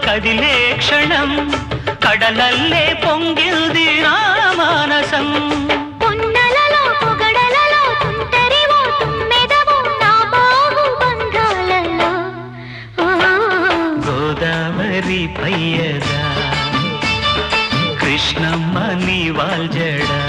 కదిలే క్షణం కడలల్లే పొంగిల్ది నా మానసం పొన్నలలో పొగడలలో తుంటరివో తుమ్మెదవో నా బాహు బంధాలలో గోదావరి పయ్యగా కృష్ణమ్మ నీ వాల్జడా